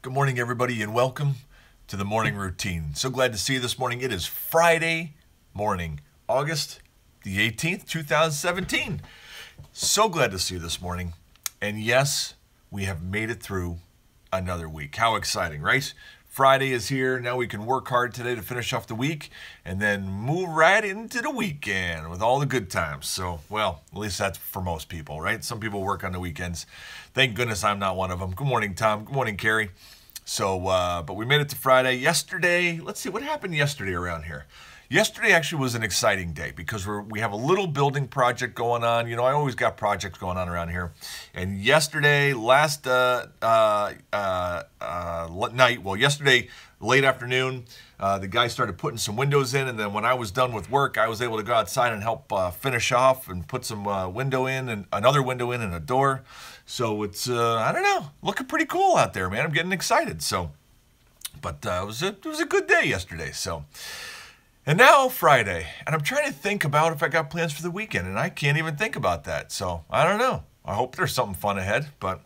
Good morning, everybody, and welcome to the morning routine. So glad to see you this morning. It is Friday morning, August the 18th, 2017. So glad to see you this morning. And yes, we have made it through another week. How exciting, right? Friday is here. Now we can work hard today to finish off the week and then move right into the weekend with all the good times. So, well, at least that's for most people, right? Some people work on the weekends. Thank goodness I'm not one of them. Good morning, Tom. Good morning, Carrie. So, but we made it to Friday. Yesterday, let's see, what happened yesterday around here? Yesterday actually was an exciting day because we have a little building project going on. You know, I always got projects going on around here. And yesterday, yesterday, late afternoon, the guy started putting some windows in. And then when I was done with work, I was able to go outside and help finish off and put some window in and another window in and a door. So it's, I don't know, looking pretty cool out there, man. I'm getting excited. So, but it was a good day yesterday. So. And now Friday, and I'm trying to think about if I got plans for the weekend, and I can't even think about that. So I don't know. I hope there's something fun ahead. But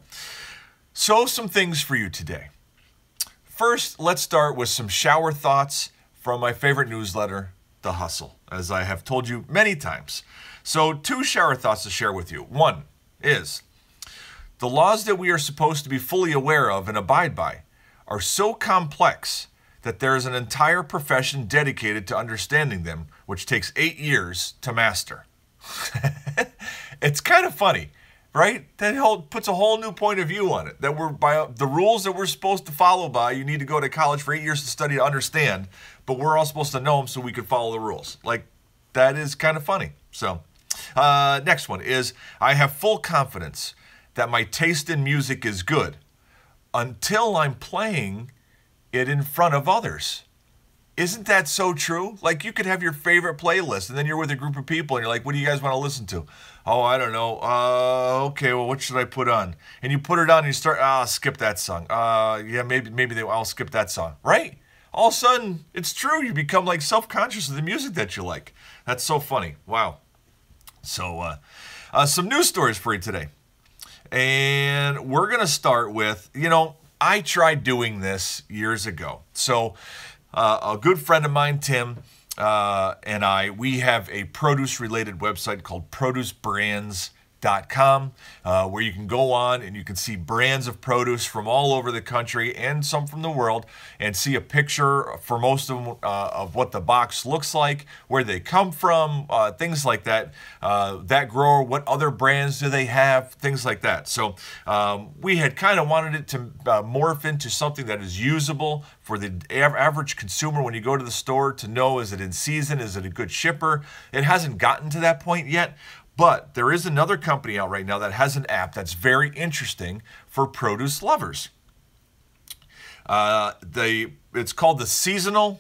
so some things for you today. First, let's start with some shower thoughts from my favorite newsletter, The Hustle, as I have told you many times. So 2 shower thoughts to share with you. One is the laws that we are supposed to be fully aware of and abide by are so complex that there is an entire profession dedicated to understanding them, which takes 8 years to master. It's kind of funny, right? That puts a whole new point of view on it. That we're by the rules that we're supposed to follow by, you need to go to college for 8 years to study to understand, but we're all supposed to know them so we can follow the rules. Like, that is kind of funny. So, next one is, I have full confidence that my taste in music is good until I'm playing it in front of others. Isn't that so true? Like, you could have your favorite playlist and then you're with a group of people and you're like, what do you guys want to listen to? Oh, I don't know. Okay, well, what should I put on? And you put it on and you start, skip that song. Yeah, maybe I'll skip that song, right? All of a sudden, it's true. You become like self-conscious of the music that you like. That's so funny. Wow. So, some news stories for you today. And we're going to start with, I tried doing this years ago. So a good friend of mine, Tim, and we have a produce-related website called producebrands.com, where you can go on and you can see brands of produce from all over the country and some from the world and see a picture for most of them of what the box looks like, where they come from, things like that, that grower, what other brands do they have, things like that. So we had kind of wanted it to morph into something that is usable for the average consumer when you go to the store to know, is it in season, is it a good shipper? It hasn't gotten to that point yet. But there is another company out right now that has an app that's very interesting for produce lovers. It's called the Seasonal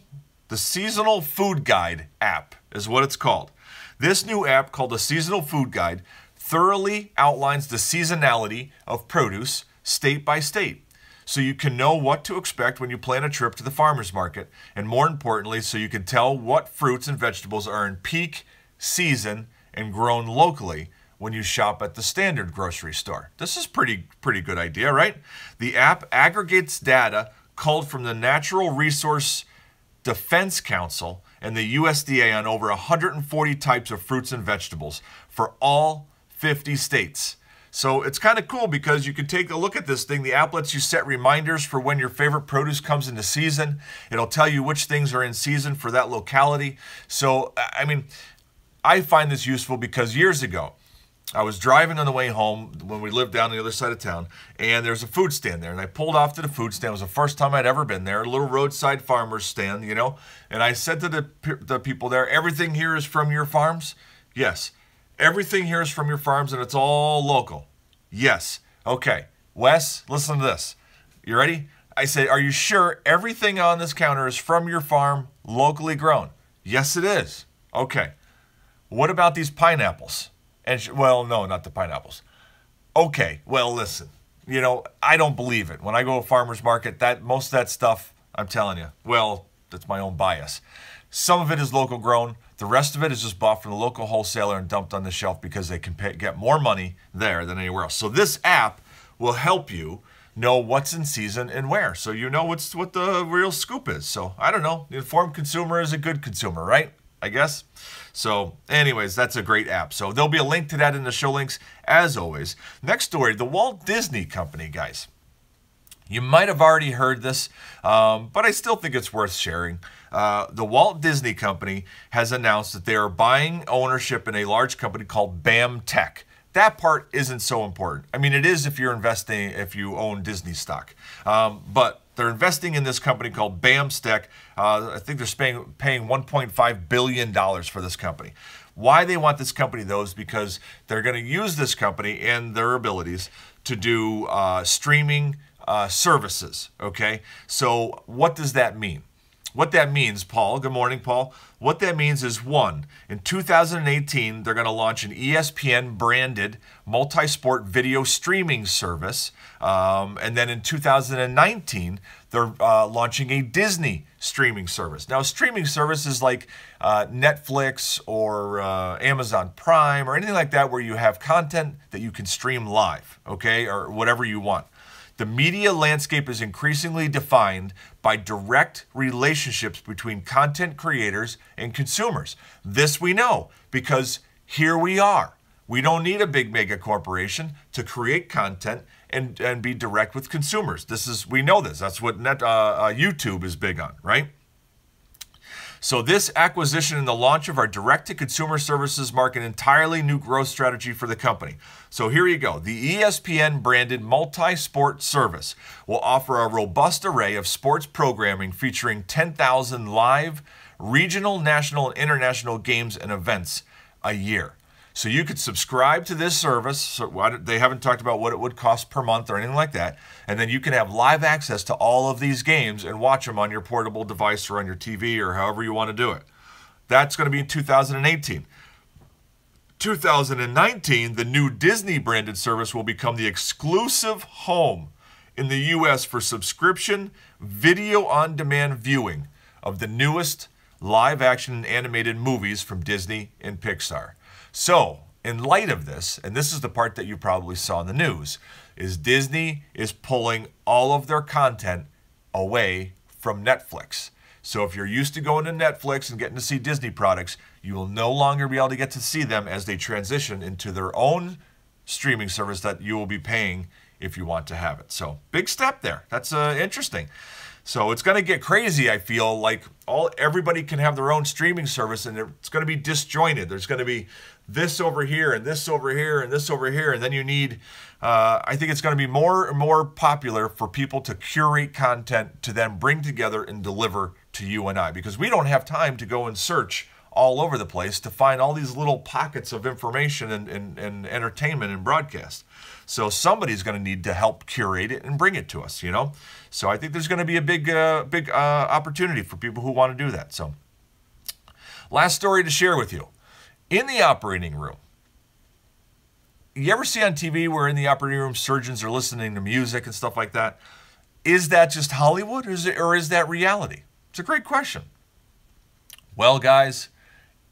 Food Guide app is what it's called. This new app called the Seasonal Food Guide thoroughly outlines the seasonality of produce state by state, so you can know what to expect when you plan a trip to the farmer's market, and more importantly, so you can tell what fruits and vegetables are in peak season and grown locally when you shop at the standard grocery store. This is pretty good idea, right? The app aggregates data culled from the Natural Resource Defense Council and the USDA on over 140 types of fruits and vegetables for all 50 states. So it's kind of cool because you can take a look at this thing. The app lets you set reminders for when your favorite produce comes into season. It'll tell you which things are in season for that locality. So, I mean, I find this useful because years ago, I was driving on the way home when we lived down the other side of town, and there's a food stand there. And I pulled off to the food stand. It was the first time I'd ever been there, a little roadside farmer's stand, And I said to the people there, everything here is from your farms? Yes. Everything here is from your farms, and it's all local? Yes. Okay. Wes, listen to this. You ready? I say, are you sure everything on this counter is from your farm, locally grown? Yes, it is. Okay. What about these pineapples? And well, no, not the pineapples. Okay, well, listen. I don't believe it. When I go to a farmer's market, most of that stuff, I'm telling you, well, that's my own bias. Some of it is local grown. The rest of it is just bought from the local wholesaler and dumped on the shelf because they can get more money there than anywhere else. So this app will help you know what's in season and where. So you know what the real scoop is. So I don't know. The informed consumer is a good consumer, right? I guess. So anyways, that's a great app. So there'll be a link to that in the show links as always. Next story, the Walt Disney Company, guys. You might have already heard this, but I still think it's worth sharing. The Walt Disney Company has announced that they are buying ownership in a large company called BAM Tech. That part isn't so important. I mean, it is if you're investing, if you own Disney stock. But they're investing in this company called BAM Tech. I think they're paying $1.5 billion for this company. Why they want this company, though, is because they're going to use this company and their abilities to do streaming services, okay? So what does that mean? What that means, Paul, good morning, Paul. What that means is, one, in 2018, they're going to launch an ESPN-branded multi-sport video streaming service. And then in 2019, they're launching a Disney streaming service. Now, a streaming service is like Netflix or Amazon Prime or anything like that where you have content that you can stream live, okay, or whatever you want. The media landscape is increasingly defined by direct relationships between content creators and consumers. This we know because here we are. We don't need a big mega corporation to create content and be direct with consumers. We know this. That's what YouTube is big on, right? So this acquisition and the launch of our direct-to-consumer services mark an entirely new growth strategy for the company. So here you go. The ESPN-branded multi-sport service will offer a robust array of sports programming featuring 10,000 live, regional, national, and international games and events a year. So you could subscribe to this service. So they haven't talked about what it would cost per month or anything like that. And then you can have live access to all of these games and watch them on your portable device or on your TV or however you want to do it. That's going to be in 2018. 2019, the new Disney branded service will become the exclusive home in the U.S. for subscription video on demand viewing of the newest live action and animated movies from Disney and Pixar. So, in light of this, and this is the part that you probably saw in the news, is Disney is pulling all of their content away from Netflix. So if you're used to going to Netflix and getting to see Disney products, you will no longer be able to get to see them as they transition into their own streaming service that you will be paying if you want to have it. So, big step there. That's interesting. So it's going to get crazy, I feel, like everybody can have their own streaming service and it's going to be disjointed. There's going to be this over here and this over here and this over here. And then you need, I think it's going to be more and more popular for people to curate content to then bring together and deliver to you and I. Because we don't have time to go and search all over the place to find all these little pockets of information and entertainment and broadcast. So somebody's going to need to help curate it and bring it to us, you know. So I think there's going to be a big opportunity for people who want to do that. So last story to share with you. In the operating room, you ever see on TV where in the operating room surgeons are listening to music and stuff like that? Is that just Hollywood or is that reality? It's a great question. Well, guys,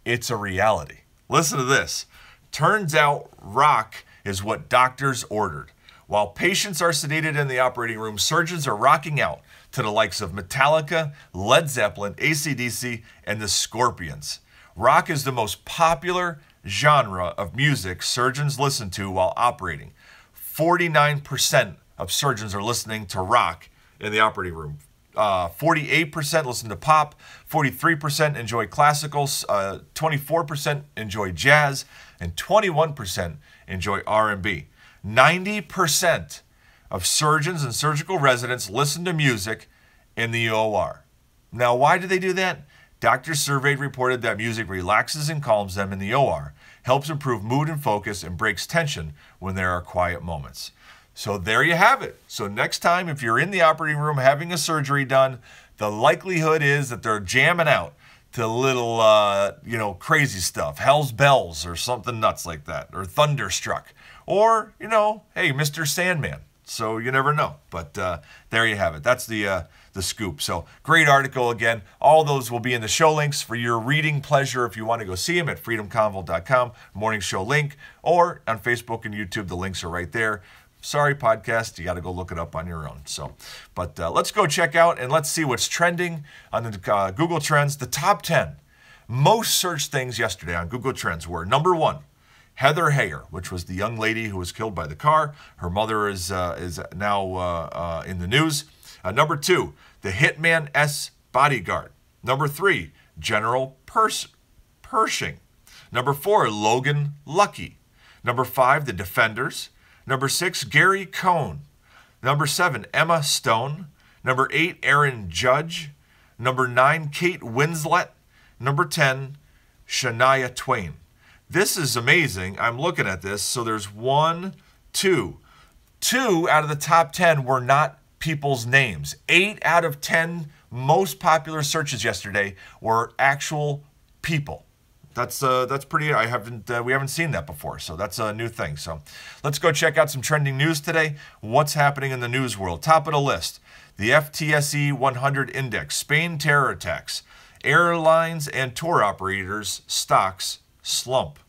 it's a reality. Listen to this. Turns out rock is what doctors ordered. While patients are sedated in the operating room, surgeons are rocking out to the likes of Metallica, Led Zeppelin, AC/DC, and the Scorpions. Rock is the most popular genre of music surgeons listen to while operating. 49% of surgeons are listening to rock in the operating room. 48% listen to pop, 43% enjoy classicals, 24% enjoy jazz, and 21% enjoy R&B. 90% of surgeons and surgical residents listen to music in the OR. Now, why do they do that? Doctors surveyed reported that music relaxes and calms them in the OR, helps improve mood and focus, and breaks tension when there are quiet moments. So there you have it. So next time, if you're in the operating room having a surgery done, the likelihood is that they're jamming out to little, crazy stuff, Hell's Bells or something nuts like that, or Thunderstruck, or, hey, Mr. Sandman. So you never know. But there you have it. That's the scoop. So great article again. All those will be in the show links for your reading pleasure if you want to go see them at freedomconvo.com, morning show link, or on Facebook and YouTube. The links are right there. Sorry, podcast. You got to go look it up on your own. So, but let's go check out and let's see what's trending on the Google Trends. The top 10 most searched things yesterday on Google Trends were: number 1, Heather Heyer, which was the young lady who was killed by the car. Her mother is now in the news. Number 2, the Hitman S bodyguard. Number 3, General Pershing. Number 4, Logan Lucky. Number 5, The Defenders. Number 6, Gary Cohn. Number 7, Emma Stone. Number 8, Aaron Judge. Number 9, Kate Winslet. Number 10, Shania Twain. This is amazing. I'm looking at this. So there's 1, 2. 2 out of the top 10 were not people's names. 8 out of 10 most popular searches yesterday were actual people. That's pretty. We haven't seen that before, so that's a new thing. So let's go check out some trending news today. What's happening in the news world? Top of the list: the FTSE 100 index, Spain terror attacks, airlines and tour operators stocks slump.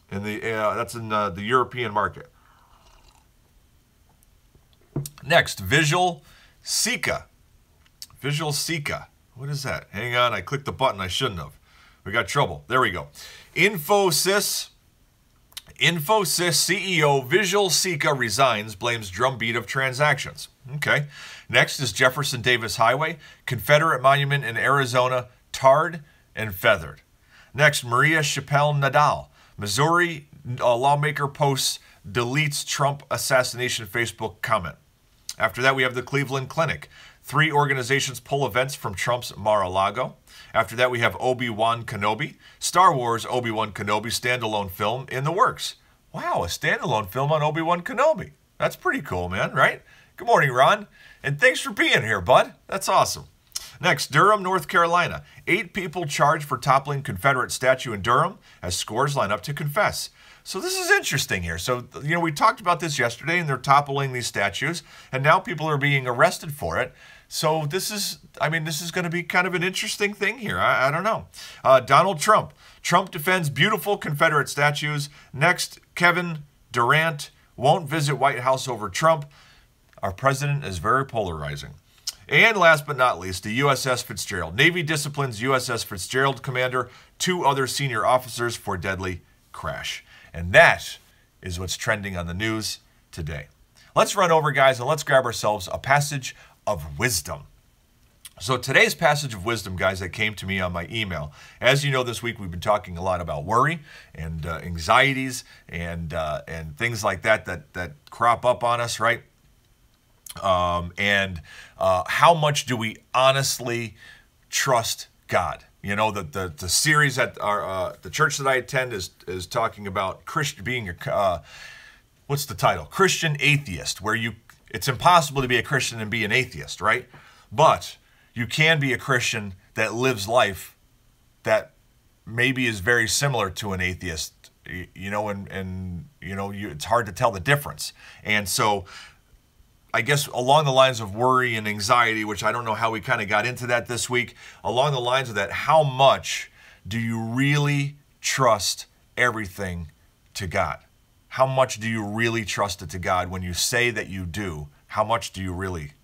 That's in the European market. Next, Visual Seeker. Visual Seeker. What is that? Hang on, I clicked the button I shouldn't have. We got trouble. There we go. Infosys CEO Visual Seeker resigns, blames drumbeat of transactions. Okay. Next is Jefferson Davis Highway, Confederate monument in Arizona, tarred and feathered. Next, Maria Chappelle Nadal, Missouri lawmaker posts, deletes Trump assassination Facebook comment. After that, we have the Cleveland Clinic. 3 organizations pull events from Trump's Mar-a-Lago. After that, we have Obi-Wan Kenobi. Star Wars Obi-Wan Kenobi standalone film in the works. Wow, a standalone film on Obi-Wan Kenobi. That's pretty cool, man, right? Good morning, Ron. And thanks for being here, bud. That's awesome. Next, Durham, North Carolina. 8 people charged for toppling Confederate statue in Durham as scores line up to confess. So this is interesting here. So, we talked about this yesterday, and they're toppling these statues, and now people are being arrested for it. So this is going to be kind of an interesting thing here. I don't know. Donald Trump. Trump defends beautiful Confederate statues. Next, Kevin Durant won't visit White House over Trump. Our president is very polarizing. And last but not least, the USS Fitzgerald. Navy disciplines USS Fitzgerald commander, 2 other senior officers for deadly crash. And that is what's trending on the news today. Let's run over, guys, and let's grab ourselves a passage of wisdom. So today's passage of wisdom, guys, that came to me on my email. As you know, this week we've been talking a lot about worry and anxieties and things like that crop up on us, right? And how much do we honestly trust God? The series at the church that I attend is talking about being what's the title? Christian atheist, where it's impossible to be a Christian and be an atheist, right? But you can be a Christian that lives life that maybe is very similar to an atheist, it's hard to tell the difference. And so I guess along the lines of worry and anxiety, which I don't know how we kind of got into that this week, along the lines of that, how much do you really trust everything to God? How much do you really trust it to God? When you say that you do, how much do you really,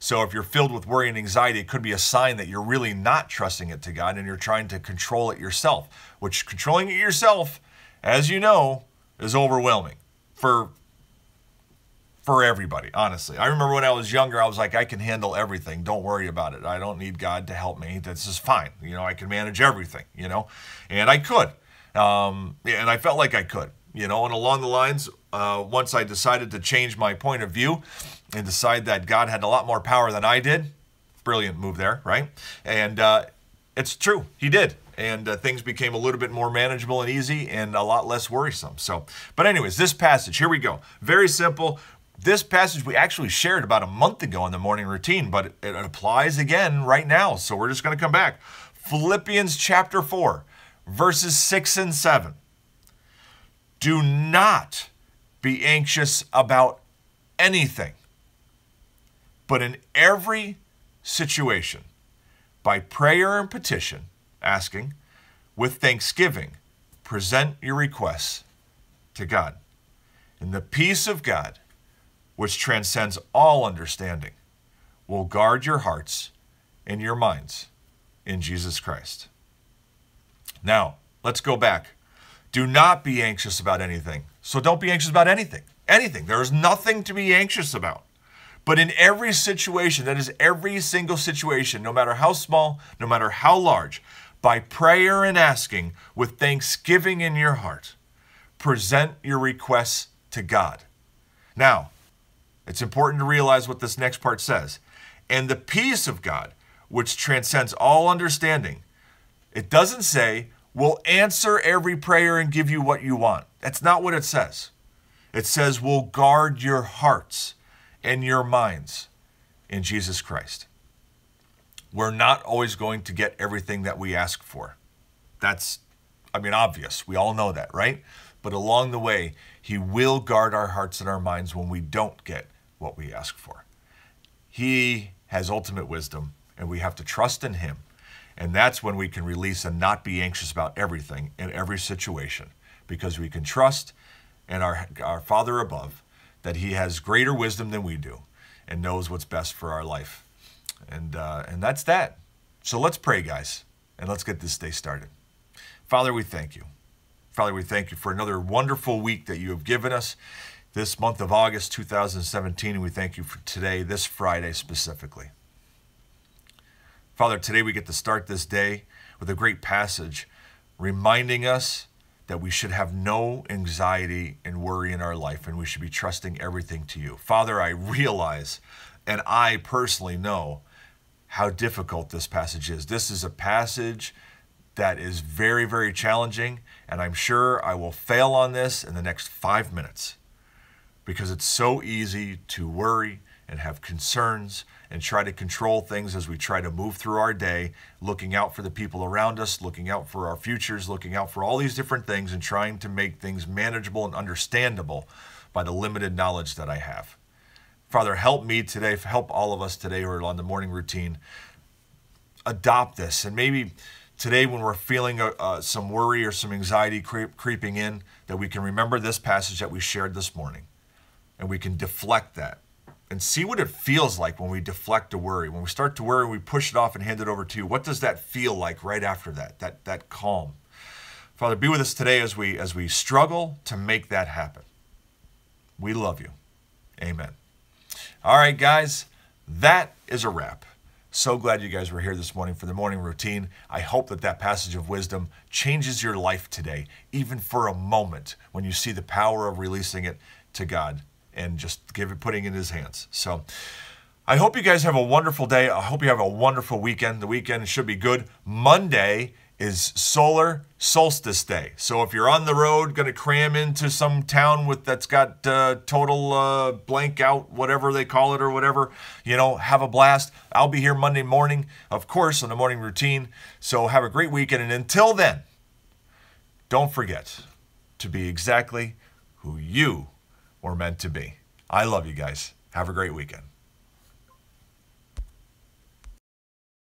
So if you're filled with worry and anxiety, it could be a sign that you're really not trusting it to God and you're trying to control it yourself, which controlling it yourself, as you know, is overwhelming for everybody, honestly. I remember when I was younger, I was like, I can handle everything. Don't worry about it. I don't need God to help me. This is fine. I can manage everything, and I could. And I felt like I could, and along the lines, once I decided to change my point of view and decide that God had a lot more power than I did, brilliant move there, right? And it's true. He did. And things became a little bit more manageable and easy and a lot less worrisome. So, but anyways, this passage, here we go. Very simple. This passage we actually shared about a month ago in the morning routine, but it applies again right now. So we're just going to come back. Philippians chapter 4, verses 6 and 7. Do not be anxious about anything, but in every situation, by prayer and petition, asking, with thanksgiving, present your requests to God. And the peace of God, which transcends all understanding, will guard your hearts and your minds in Jesus Christ. Now, let's go back. Do not be anxious about anything. So don't be anxious about anything. Anything. There is nothing to be anxious about. But in every situation, that is every single situation, no matter how small, no matter how large, by prayer and asking with thanksgiving in your heart, present your requests to God. Now, it's important to realize what this next part says. And the peace of God, which transcends all understanding, it doesn't say, will answer every prayer and give you what you want. That's not what it says. It says, will guard your hearts and your minds in Jesus Christ. We're not always going to get everything that we ask for. That's, obvious. We all know that, right? But along the way, he will guard our hearts and our minds when we don't get what we ask for. He has ultimate wisdom, and we have to trust in him. And that's when we can release and not be anxious about everything in every situation, because we can trust in our Father above that he has greater wisdom than we do and knows what's best for our life. And that's that. So let's pray, guys, and let's get this day started. Father, we thank you. Father, we thank you for another wonderful week that you have given us this month of August 2017, and we thank you for today, this Friday specifically. Father, today we get to start this day with a great passage reminding us that we should have no anxiety and worry in our life, and we should be trusting everything to you. Father, I realize, and I personally know, how difficult this passage is. This is a passage that is very, very challenging, and I'm sure I will fail on this in the next 5 minutes because it's so easy to worry and have concerns and try to control things as we try to move through our day, looking out for the people around us, looking out for our futures, looking out for all these different things and trying to make things manageable and understandable by the limited knowledge that I have. Father, help me today, help all of us today who are on the morning routine, adopt this. And maybe today when we're feeling some worry or some anxiety creeping in, that we can remember this passage that we shared this morning, and we can deflect that and see what it feels like when we deflect a worry. When we start to worry, we push it off and hand it over to you. What does that feel like right after that calm? Father, be with us today as we struggle to make that happen. We love you. Amen. All right, guys, that is a wrap. So glad you guys were here this morning for the morning routine. I hope that passage of wisdom changes your life today, even for a moment, when you see the power of releasing it to God and just putting it in his hands. So I hope you guys have a wonderful day. I hope you have a wonderful weekend. The weekend should be good. Monday is Solar Solstice Day. So if you're on the road, going to cram into some town that's got total blank out, whatever they call it or whatever, have a blast. I'll be here Monday morning, of course, on the morning routine. So have a great weekend. And until then, don't forget to be exactly who you were meant to be. I love you guys. Have a great weekend.